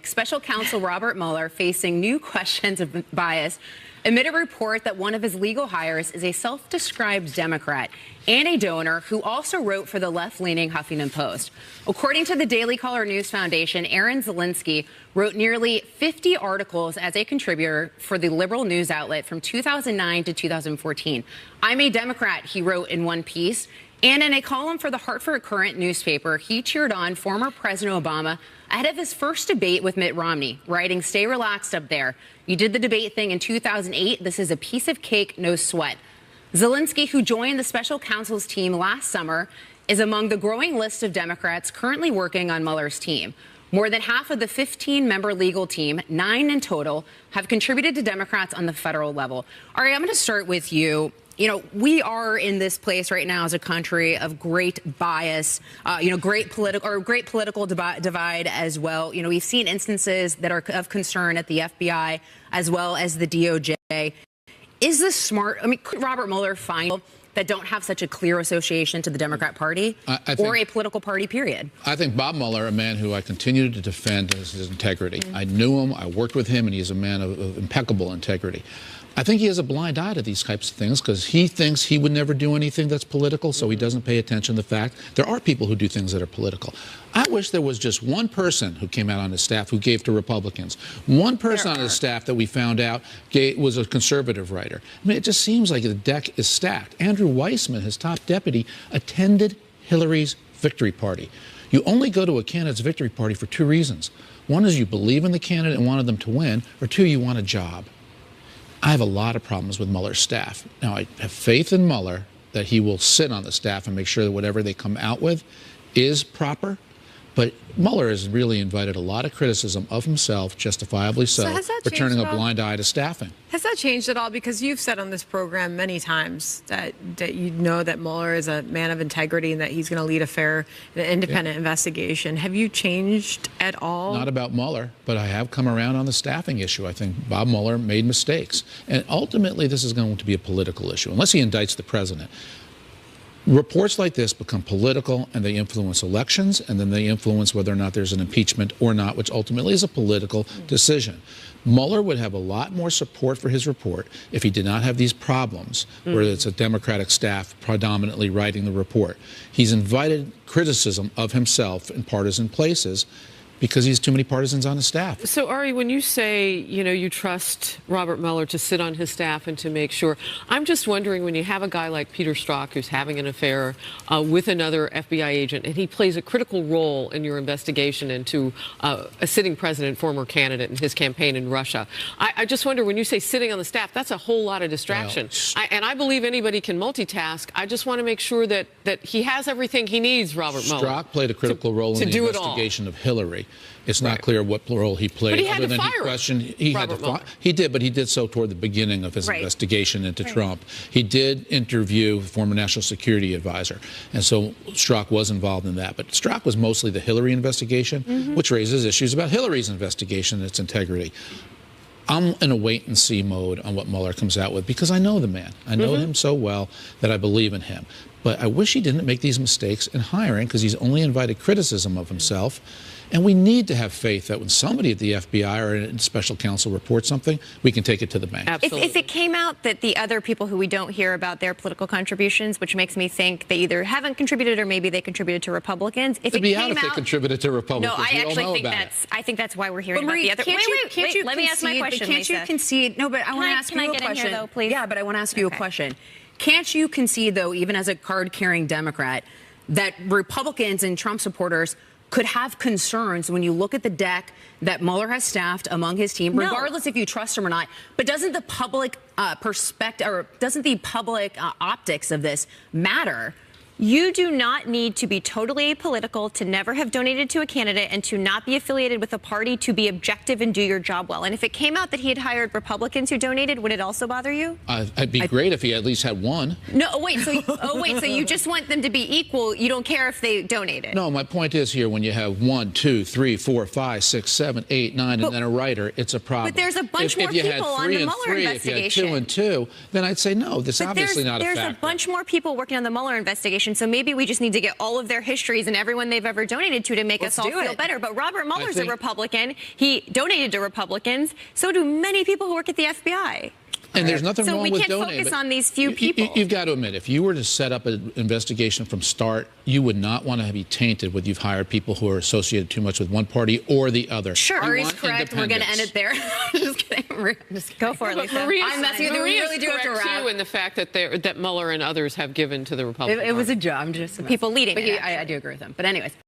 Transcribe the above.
Special counsel Robert Mueller facing new questions of bias amid a report that one of his legal hires is a self-described Democrat and a donor who also wrote for the left-leaning Huffington Post. According to the Daily Caller News Foundation, Aaron Zelinsky wrote nearly 50 articles as a contributor for the liberal news outlet from 2009 to 2014. "I'm a Democrat," he wrote in one piece. And in a column for the Hartford Courant newspaper, he cheered on former President Obama ahead of his first debate with Mitt Romney, writing, "Stay relaxed up there. You did the debate thing in 2008. This is a piece of cake, no sweat." Zelinsky, who joined the special counsel's team last summer, is among the growing list of Democrats currently working on Mueller's team. More than half of the 15-member legal team, 9 in total, have contributed to Democrats on the federal level. Ari, I'm going to start with you. You know, we are in this place right now as a country of great bias, great political divide as well. You know, we've seen instances that are of concern at the FBI as well as the DOJ. Is this smart? I mean, could Robert Mueller find that don't have such a clear association to the Democrat Party or a political party, period? I think Bob Mueller, a man who I continue to defend his integrity. I knew him, I worked with him, and he's a man of impeccable integrity. I think he has a blind eye to these types of things because he thinks he would never do anything that's political, so he doesn't pay attention to the fact there are people who do things that are political. I wish there was just one person who came out on his staff who gave to Republicans. One person on his staff that we found out was a conservative writer. I mean, it just seems like the deck is stacked. Andrew Weissman, his top deputy, attended Hillary's victory party. You only go to a candidate's victory party for 2 reasons. One is you believe in the candidate and wanted them to win, or 2, you want a job. I have a lot of problems with Mueller's staff. Now, I have faith in Mueller that he will sit on the staff and make sure that whatever they come out with is proper. But Mueller has really invited a lot of criticism of himself, justifiably so, for turning a blind eye to staffing. Has that changed at all? Because you've said on this program many times that you know that Mueller is a man of integrity and that he's going to lead a fair and independent investigation. Have you changed at all? Not about Mueller, but I have come around on the staffing issue. I think Bob Mueller made mistakes. And ultimately, this is going to be a political issue, unless he indicts the president. Reports like this become political, and they influence elections, and then they influence whether or not there's an impeachment or not, which ultimately is a political decision. Mueller would have a lot more support for his report if he did not have these problems, where it's a Democratic staff predominantly writing the report. He's invited criticism of himself in partisan places because he has too many partisans on his staff. So, Ari, when you say, you trust Robert Mueller to sit on his staff and to make sure, I'm just wondering, when you have a guy like Peter Strzok who's having an affair with another FBI agent, and he plays a critical role in your investigation into a sitting president, former candidate, in his campaign in Russia, I just wonder, when you say sitting on the staff, that's a whole lot of distraction. Well, and I believe anybody can multitask. I just want to make sure that he has everything he needs, Robert Mueller. Strzok played a critical role in the investigation of Hillary. It's not clear what role he played. But he had to fire He did, but he did so toward the beginning of his investigation into Trump. He did interview the former national security advisor, and so Strzok was involved in that. But Strzok was mostly the Hillary investigation, which raises issues about Hillary's investigation and its integrity. I'm in a wait-and-see mode on what Mueller comes out with because I know the man. I know him so well that I believe in him. But I wish he didn't make these mistakes in hiring because he's only invited criticism of himself. And we need to have faith that when somebody at the FBI or a special counsel reports something, we can take it to the bank. If it came out that the other people who we don't hear about their political contributions, which makes me think they either haven't contributed or maybe they contributed to Republicans. If it came out, they contributed to Republicans. No, I actually think I think that's why we're hearing about the other. Wait, let me ask my question, Can't you concede? No, but I want to ask you a question. Can I get in here, though, please? Yeah, but I want to ask you a question. Can't you concede, though, even as a card-carrying Democrat, that Republicans and Trump supporters could have concerns when you look at the deck that Mueller has staffed among his team, regardless if you trust him or not? But doesn't the public perspective, or doesn't the public optics of this matter? You do not need to be totally apolitical, to never have donated to a candidate, and to not be affiliated with a party to be objective and do your job well. And if it came out that he had hired Republicans who donated, would it also bother you? It'd be great if he at least had one. No, wait. So you just want them to be equal. You don't care if they donated. No, my point is here, when you have 1, 2, 3, 4, 5, 6, 7, 8, 9, and then a writer, it's a problem. But there's a bunch more people on the Mueller investigation. If you had 2 and 2, then I'd say no. This is obviously not a factor. There's a bunch more people working on the Mueller investigation investigation. So maybe we just need to get all of their histories and everyone they've ever donated to make us all feel better. But Robert Mueller's a Republican. He donated to Republicans. So do many people who work at the FBI. And there's nothing wrong with donating. So we can't focus on these few people. You've got to admit, if you were to set up an investigation from start, you would not want to be tainted with you've hired people who are associated too much with one party or the other. Sure, Marie's correct. We're going to end it there. Just kidding. Just go for it, Lisa. I'm messing with you. We really do have to wrap. Too, in the fact that Mueller and others have given to the Republicans. It was a job. Just people leading. But I do agree with them. But anyways.